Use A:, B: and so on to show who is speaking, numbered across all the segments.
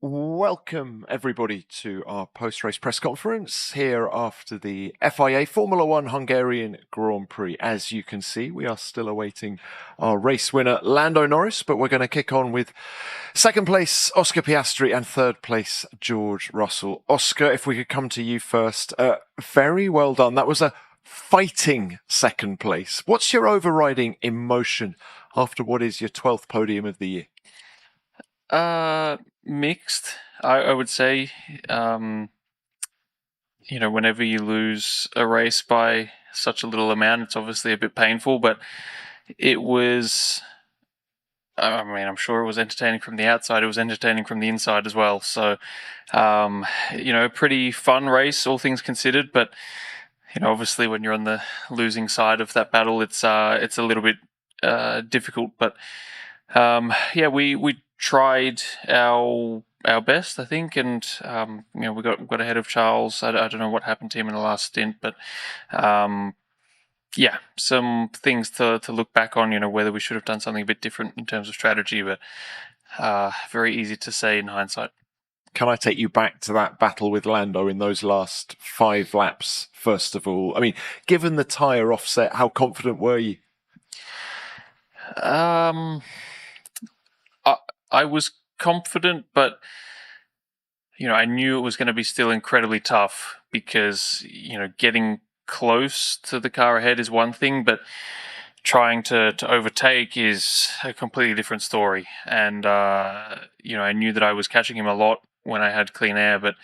A: Welcome, everybody, to our post-race press conference here after the FIA Formula One Hungarian Grand Prix. As you can see, we are still awaiting our race winner, Lando Norris, but we're going to kick on with second place, Oscar Piastri, and third place, George Russell. Oscar, if we could come to you first, very well done. That was a fighting second place. What's your overriding emotion after what is your 12th podium of the year?
B: Mixed, I would say. Whenever you lose a race by such a little amount, it's obviously a bit painful, but it was, I'm sure it was entertaining from the outside. It was entertaining from the inside as well. So, a pretty fun race, all things considered, but, obviously when you're on the losing side of that battle, it's a little bit, difficult, but, we tried our best, I think, and we got ahead of Charles. I don't know what happened to him in the last stint, but some things to look back on. Whether we should have done something a bit different in terms of strategy, but very easy to say in hindsight.
A: Can I take you back to that battle with Lando in those last 5 laps, first of all? I mean, given the tyre offset, how confident were you?
B: I was confident, but I knew it was going to be still incredibly tough because getting close to the car ahead is one thing, but trying to overtake is a completely different story. And I knew that I was catching him a lot when I had clean air, but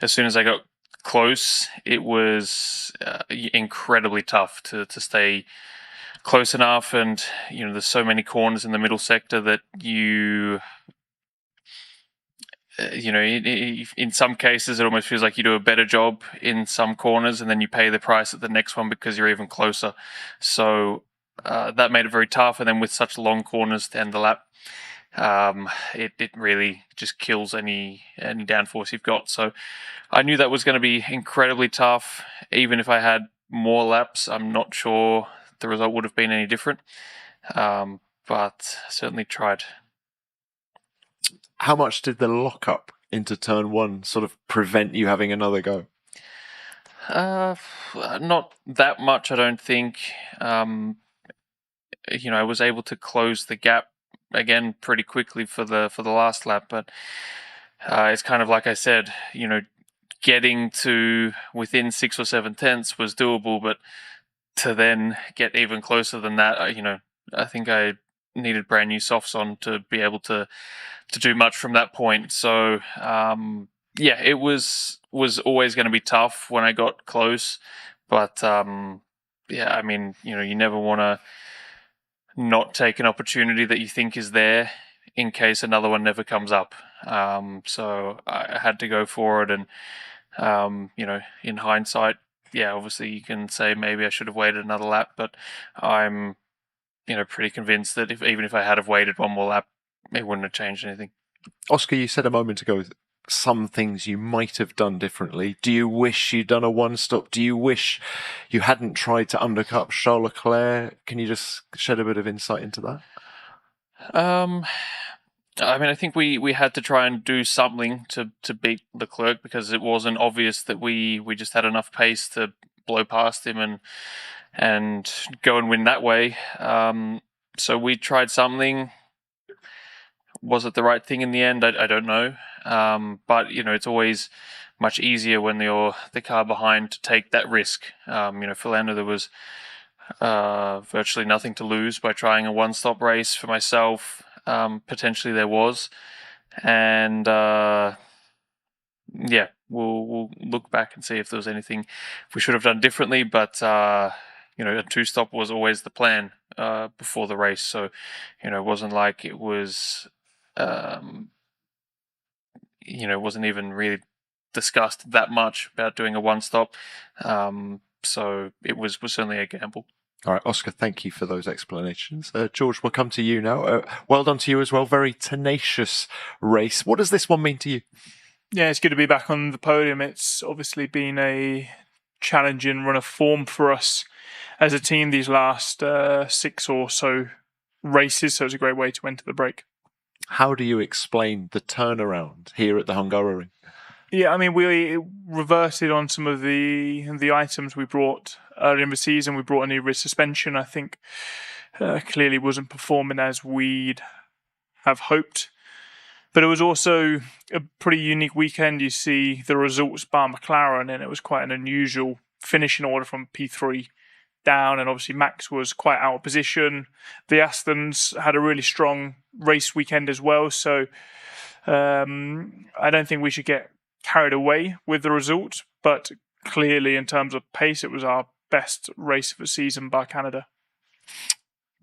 B: as soon as I got close, it was incredibly tough to stay close enough. And there's so many corners in the middle sector that in some cases it almost feels like you do a better job in some corners, and then you pay the price at the next one because you're even closer. So that made it very tough. And then with such long corners to end the lap, it really just kills any downforce you've got. So I knew that was going to be incredibly tough. Even if I had more laps, I'm not sure the result would have been any different, but certainly tried.
A: How much did the lockup into turn 1 sort of prevent you having another go?
B: Not that much, I don't think. I was able to close the gap again pretty quickly for the last lap, but it's kind of like I said, getting to within 6 or 7 tenths was doable, but to then get even closer than that, I think I needed brand new softs on to be able to do much from that point. So it was always going to be tough when I got close, but you never want to not take an opportunity that you think is there in case another one never comes up. So I had to go for it, and in hindsight, obviously you can say maybe I should have waited another lap, but I'm pretty convinced that even if I had have waited one more lap, it wouldn't have changed anything.
A: Oscar, you said a moment ago some things you might have done differently. Do you wish you'd done a one-stop? Do you wish you hadn't tried to undercut Charles Leclerc? Can you just shed a bit of insight into that?
B: I think we had to try and do something to beat Leclerc, because it wasn't obvious that we just had enough pace to blow past him and go and win that way. So we tried something. Was it the right thing in the end? I don't know. But it's always much easier when you're the car behind to take that risk. For Lando, there was virtually nothing to lose by trying a one-stop race. For myself, potentially there was, and we'll look back and see if there was anything we should have done differently. But a two-stop was always the plan before the race, so it wasn't like it was. It wasn't even really discussed that much about doing a one-stop. So it was certainly a gamble.
A: All right, Oscar, thank you for those explanations. George, we'll come to you now. Well done to you as well. Very tenacious race. What does this one mean to you?
C: Yeah, it's good to be back on the podium. It's obviously been a challenging run of form for us as a team these last 6 or so races, so it's a great way to enter the break.
A: How do you explain the turnaround here at the Hungaroring?
C: Yeah, I mean, we reverted on some of the items we brought earlier in the season. We brought a new rear suspension. I think clearly wasn't performing as we'd have hoped. But it was also a pretty unique weekend. You see the results bar McLaren, and it was quite an unusual finishing order from P3 down. And obviously Max was quite out of position. The Astons had a really strong race weekend as well. So I don't think we should get carried away with the result. But clearly, in terms of pace, it was our best race of the season by Canada.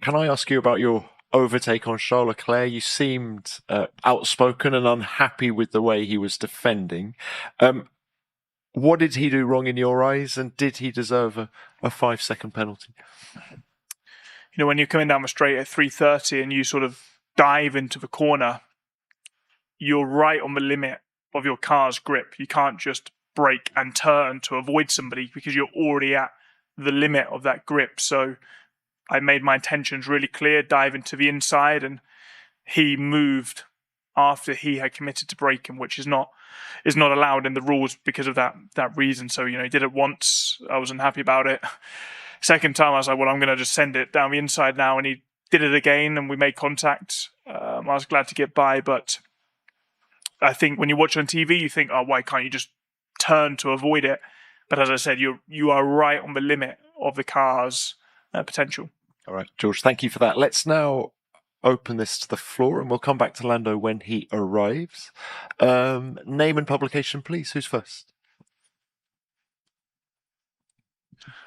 A: Can I ask you about your overtake on Charles Leclerc? You seemed outspoken and unhappy with the way he was defending. What did he do wrong in your eyes, and did he deserve a 5-second penalty?
C: You know, when you're coming down the straight at 3:30 and you sort of dive into the corner, you're right on the limit of your car's grip. You can't just brake and turn to avoid somebody because you're already at the limit of that grip. So I made my intentions really clear, dive into the inside, and he moved after he had committed to braking, which is not allowed in the rules because of that reason. So, you know, he did it once. I wasn't happy about it. Second time, I was like, well, I'm going to just send it down the inside now. And he did it again, and we made contact. I was glad to get by, but I think when you watch on TV, you think, oh, why can't you just turn to avoid it? But as I said, you are right on the limit of the car's potential.
A: All right, George, thank you for that. Let's now open this to the floor, and we'll come back to Lando when he arrives. Name and publication, please. Who's first?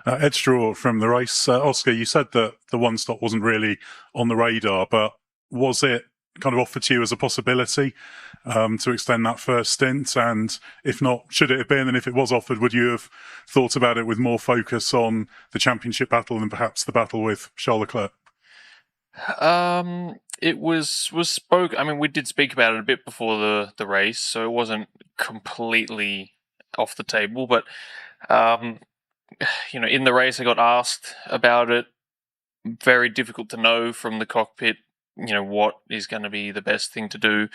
D: Ed Straw from the race. Oscar, you said that the one stop wasn't really on the radar, but was it kind of offered to you as a possibility to extend that first stint? And if not, should it have been? And if it was offered, would you have thought about it with more focus on the championship battle than perhaps the battle with Charles Leclerc?
B: It was spoke. I mean, we did speak about it a bit before the race, so it wasn't completely off the table. But you know, in the race, I got asked about it. Very difficult to know from the cockpit, you know, what is going to be the best thing to do.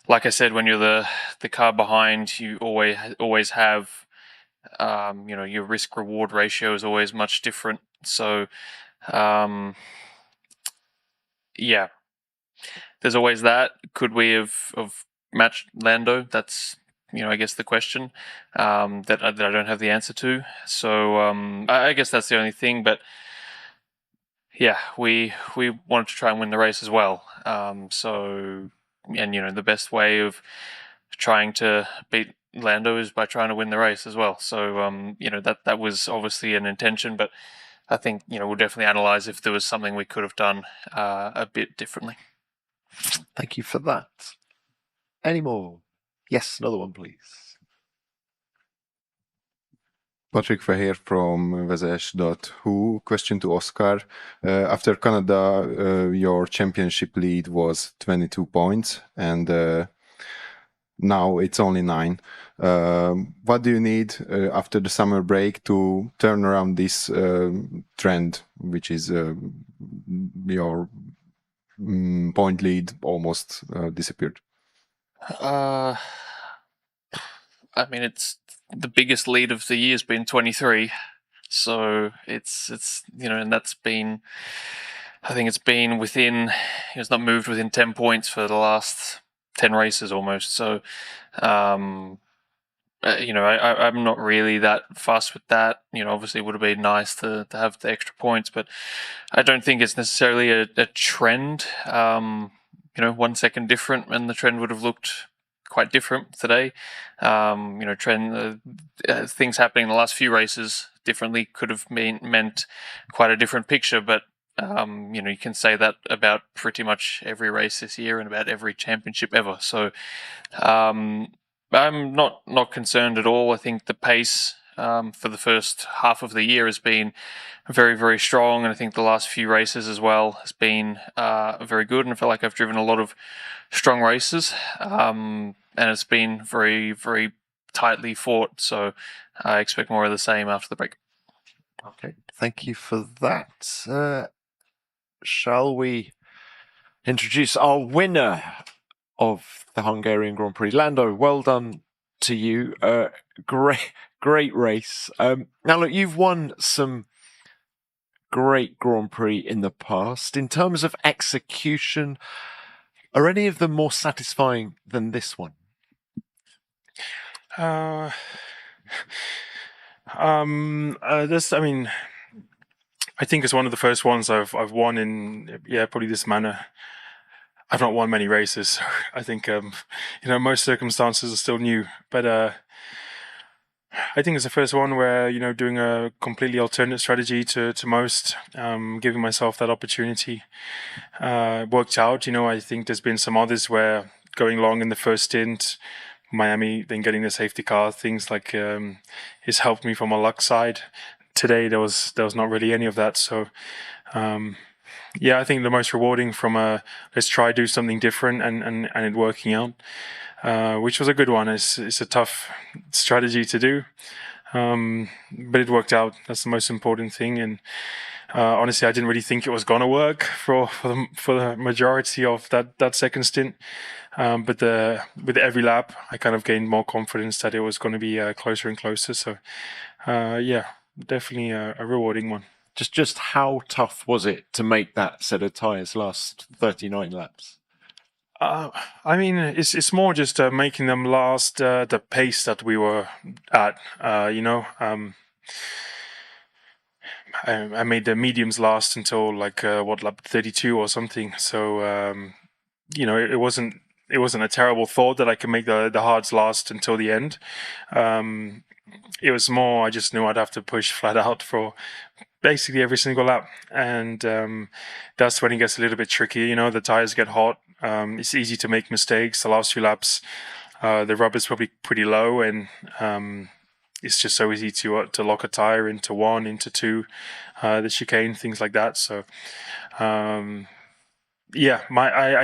B: Like I said, when you're the car behind, you always have, you know, your risk reward ratio is always much different. So, yeah, there's always that. Could we have matched Lando? That's, you know, I guess the question that I don't have the answer to. So I guess that's the only thing. But yeah, we wanted to try and win the race as well. So, and you know, the best way of trying to beat Lando is by trying to win the race as well. So you know, that was obviously an intention, but I think, you know, we'll definitely analyze if there was something we could have done a bit differently.
A: Thank you for that. Any more? Yes, another one, please.
E: Patrick Fehér from Vezes.hu. Question to Oscar. After Canada, your championship lead was 22 points, and now it's only 9. What do you need after the summer break to turn around this trend, which is your point lead almost disappeared?
B: I mean, it's the biggest lead of the year has been 23, so it's you know, and that's been, I think it's been within, it's not moved within 10 points for the last 10 races almost. So, you know, I'm not really that fussed with that. You know, obviously it would have been nice to have the extra points, but I don't think it's necessarily a trend. You know, 1 second different, and the trend would have looked quite different today. You know, things happening in the last few races differently could have meant quite a different picture. But you know, you can say that about pretty much every race this year and about every championship ever. So I'm not concerned at all. I think the pace for the first half of the year has been very, very strong, and I think the last few races as well has been very good, and I feel like I've driven a lot of strong races, and it's been very, very tightly fought, so I expect more of the same after the break.
A: Okay, thank you for that. Shall we introduce our winner of the Hungarian Grand Prix. Lando, well done to you. Great race. Now, look, you've won some great Grand Prix in the past. In terms of execution, are any of them more satisfying than this one?
F: This, I mean, I think it's one of the first ones I've won in probably this manner. I've not won many races, so I think most circumstances are still new, but I think it's the first one where doing a completely alternate strategy to most, giving myself that opportunity worked out. I think there's been some others where going long in the first stint, Miami, then getting the safety car, things like has helped me from a luck side. Today there was not really any of that, so I think the most rewarding from let's try do something different and it working out, which was a good one. It's a tough strategy to do, but it worked out. That's the most important thing. And honestly, I didn't really think it was gonna work for the majority of that second stint. But with every lap, I kind of gained more confidence that it was going to be closer and closer. So definitely a rewarding one.
A: Just how tough was it to make that set of tyres last 39 laps?
F: I mean, it's more just making them last the pace that we were at. I made the mediums last until lap 32 or something. So it wasn't a terrible thought that I could make the hards last until the end. It was more I just knew I'd have to push flat out for basically every single lap, and that's when it gets a little bit tricky. The tires get hot. It's easy to make mistakes. The last few laps, the rubber's probably pretty low, and it's just so easy to lock a tire into one, into two, the chicane, things like that. So I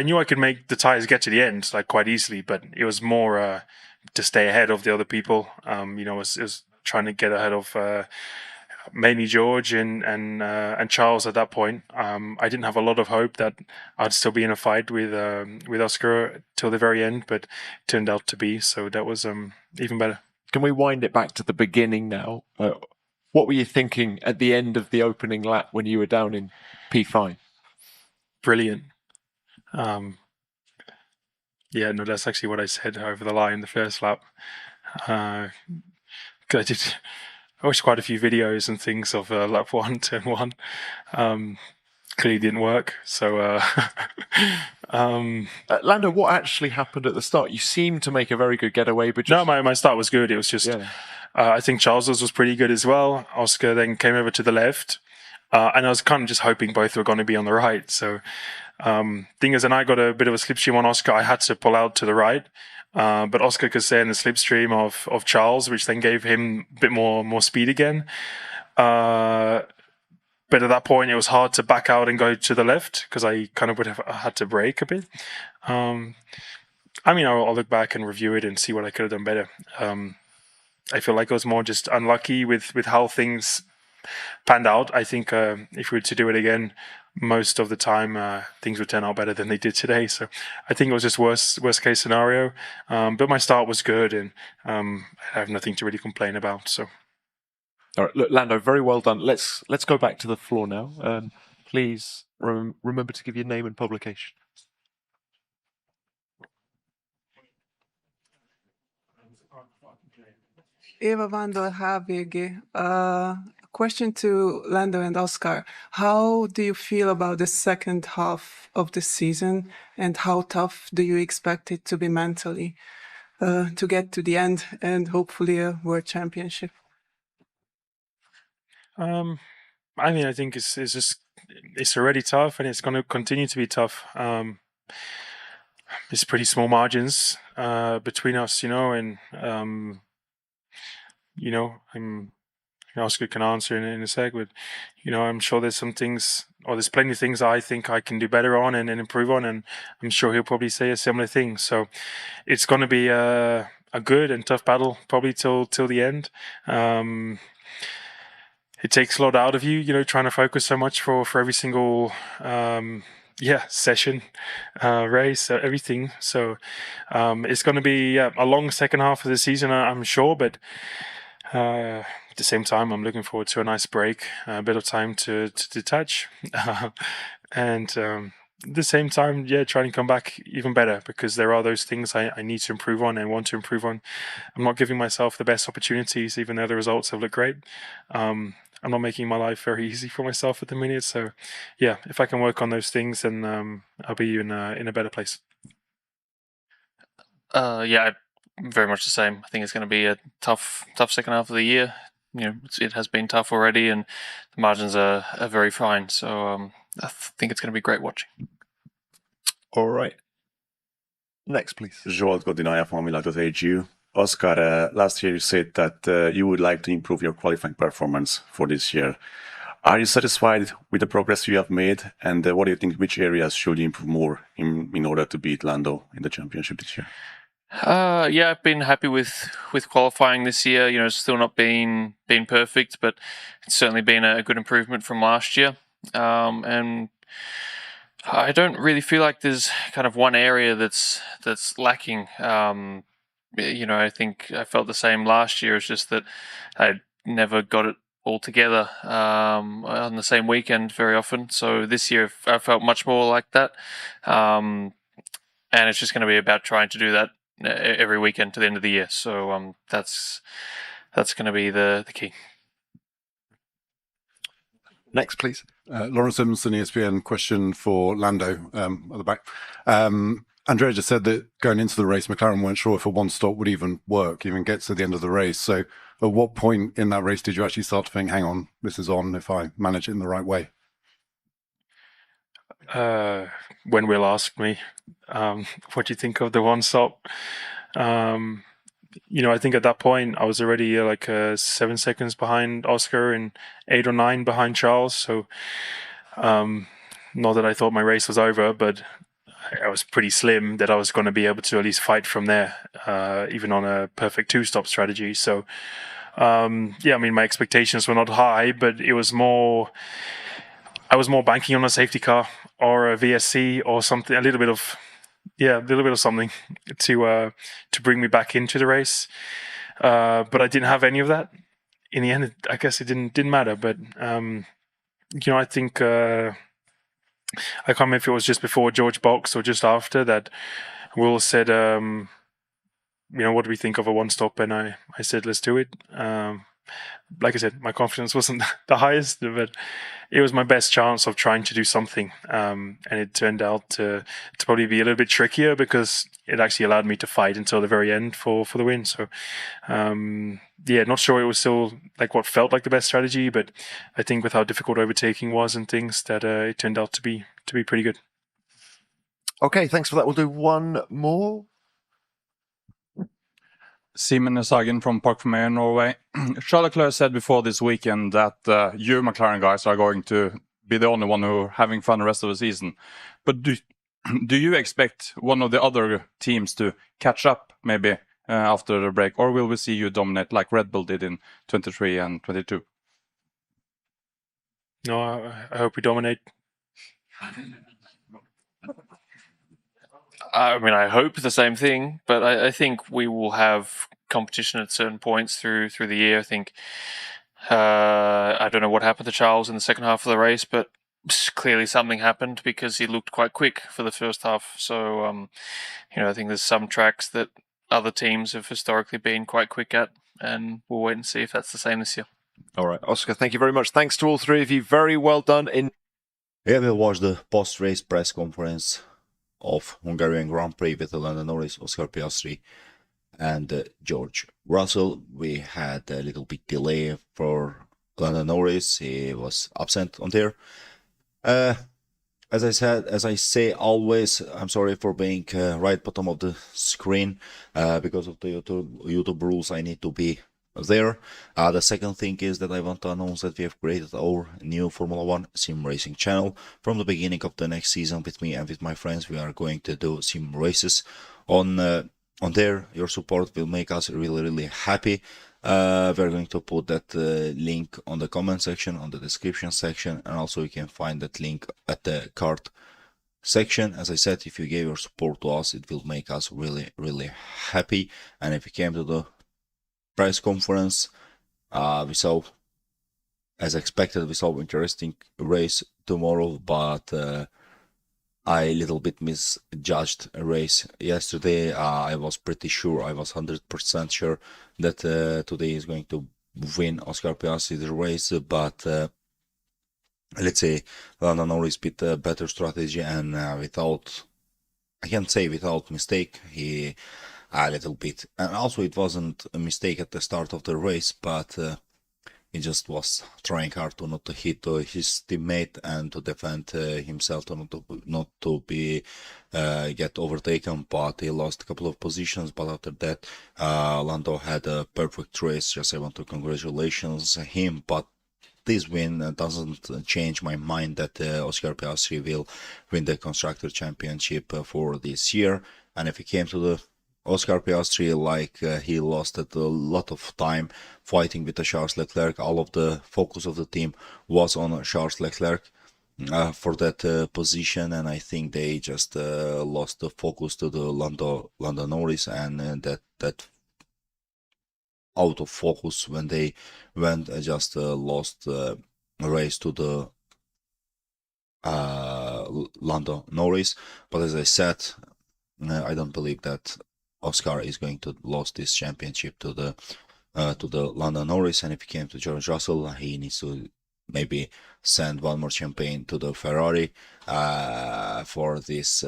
F: knew I could make the tires get to the end quite easily, but it was more to stay ahead of the other people. It was trying to get ahead of mainly George and Charles at that point. I didn't have a lot of hope that I'd still be in a fight with Oscar till the very end, but it turned out to be. So that was even better.
A: Can we wind it back to the beginning now? What were you thinking at the end of the opening lap when you were down in P5? Brilliant.
F: That's actually what I said over the line the first lap. I watched quite a few videos and things of lap 1, turn 1. Clearly didn't work. So,
A: Lando, what actually happened at the start? You seemed to make a very good getaway, but
F: no, my start was good. It was just, I think Charles's was pretty good as well. Oscar then came over to the left, and I was kind of just hoping both were going to be on the right. So, thing is, and I got a bit of a slipstream on Oscar. I had to pull out to the right. But Oscar could stay in the slipstream of Charles, which then gave him a bit more speed again. But at that point, it was hard to back out and go to the left because I kind of would have had to brake a bit. I'll look back and review it and see what I could have done better. I feel like I was more just unlucky with how things panned out. I think if we were to do it again, most of the time things would turn out better than they did today. So I think it was just worst case scenario. But my start was good, and I have nothing to really complain about. So,
A: all right, look, Lando, very well done. Let's go back to the floor now. Please remember to give your name and publication.
G: Eva Vandal, HVG. Question to Lando and Oscar. How do you feel about the second half of the season, and how tough do you expect it to be mentally to get to the end and hopefully a world championship?
F: I think it's already tough, and it's going to continue to be tough. It's pretty small margins between us, and Oscar can answer in a sec, but I'm sure there's some things, or there's plenty of things I think I can do better on and improve on, and I'm sure he'll probably say a similar thing. So it's going to be a good and tough battle, probably till the end. It takes a lot out of you, trying to focus so much for every single session, race, everything. So it's going to be a long second half of the season, I'm sure. But at the same time, I'm looking forward to a nice break, a bit of time to detach, and at the same time, trying to come back even better, because there are those things I need to improve on and want to improve on. I'm not giving myself the best opportunities, even though the results have looked great. I'm not making my life very easy for myself at the minute. So, if I can work on those things, then I'll be in a better place.
B: Very much the same. I think it's going to be a tough second half of the year. It has been tough already, and the margins are very fine. So I think it's going to be great watching.
A: All right. Next, please.
H: Zsolt Godinaya from Amilag.hu. Oscar, last year you said that you would like to improve your qualifying performance for this year. Are you satisfied with the progress you have made? And what do you think, which areas should you improve more in order to beat Lando in the championship this year?
B: I've been happy with qualifying this year. Still not being perfect, but it's certainly been a good improvement from last year. And I don't really feel like there's kind of one area that's lacking. I think I felt the same last year. It's just that I never got it all together on the same weekend very often. So this year I felt much more like that. And it's just going to be about trying to do that every weekend to the end of the year. So that's going to be the key.
A: Next, please.
I: Lawrence Simpson, ESPN. Question for Lando at the back. Andrea just said that going into the race, McLaren weren't sure if a one-stop would even work, even get to the end of the race. So at what point in that race did you actually start to think, hang on, this is on if I manage it in the right way?
F: When Will asked me, what do you think of the one-stop? I think at that point I was already 7 seconds behind Oscar and 8 or 9 behind Charles. So not that I thought my race was over, but I was pretty slim that I was going to be able to at least fight from there, even on a perfect 2-stop strategy. So my expectations were not high, but it was more. I was more banking on a safety car or a VSC or something, a little bit of something to bring me back into the race. But I didn't have any of that. In the end, I guess it didn't matter. But I think I can't remember if it was just before George boxed or just after that. Will said, what do we think of a one-stop? And I said, let's do it. Like I said, my confidence wasn't the highest, but it was my best chance of trying to do something. And it turned out to probably be a little bit trickier because it actually allowed me to fight until the very end for the win. So, not sure it was still like what felt like the best strategy, but I think with how difficult overtaking was and things, that it turned out to be pretty good.
A: Okay, thanks for that. We'll do one more.
J: Simen Nesagen from Park Mayor, Norway. Charles Leclerc said before this weekend that you McLaren guys are going to be the only one who are having fun the rest of the season. But do you expect one of the other teams to catch up maybe after the break, or will we see you dominate like Red Bull did in 23 and 22?
F: No, I hope we dominate.
B: I hope the same thing, but I think we will have competition at certain points through the year. I think I don't know what happened to Charles in the second half of the race, but clearly something happened because he looked quite quick for the first half. So I think there's some tracks that other teams have historically been quite quick at, and we'll wait and see if that's the same this year.
A: All right, Oscar, thank you very much. Thanks to all three of you. Very well done.
K: We'll watch the post-race press conference of Hungarian Grand Prix with Lando Norris, Oscar Piastri, and George Russell. We had a little bit delay for Lando Norris. He was absent on there. As I say always, I'm sorry for being right bottom of the screen because of the YouTube rules. I need to be there. The second thing is that I want to announce that we have created our new Formula 1 sim racing channel. From the beginning of the next season, with me and with my friends, we are going to do sim races on there. Your support will make us really happy. We're going to put that link on the comment section, on the description section, and also you can find that link at the card section. As I said, if you gave your support to us, it will make us really, really happy. And if you came to the press conference, we saw, as expected, we saw interesting race tomorrow, but I little bit misjudged a race yesterday. I was pretty sure, I was 100% sure that today is going to win Oscar Piastri the race, but let's say Lando Norris with a better strategy and without, I can't say without mistake, he a little bit, and also it wasn't a mistake at the start of the race, but he just was trying hard to not to hit his teammate and to defend himself, to not to be get overtaken. But he lost a couple of positions. But after that, Lando had a perfect race. Just I want to congratulations him. But this win doesn't change my mind that Oscar Piastri will win the Constructor Championship for this year. And if he came to the Oscar Piastri, like he lost a lot of time fighting with the Charles Leclerc. All of the focus of the team was on Charles Leclerc for that position, and I think they just lost the focus to the Lando Norris, and that out of focus when they went just lost race to the Lando Norris. But as I said, I don't believe that Oscar is going to lose this championship to the Lando Norris, and if he came to George Russell, he needs to maybe send one more champagne to the Ferrari for this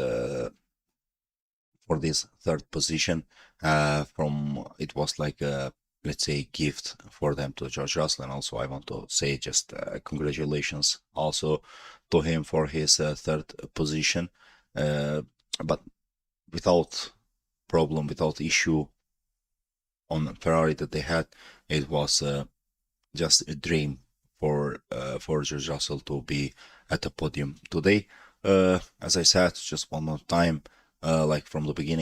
K: third position. From it was like a, let's say, gift for them to George Russell, and also I want to say just congratulations also to him for his third position, but without problem, without issue on Ferrari that they had. It was just a dream for George Russell to be at the podium today. As I said, just one more time, like from the beginning,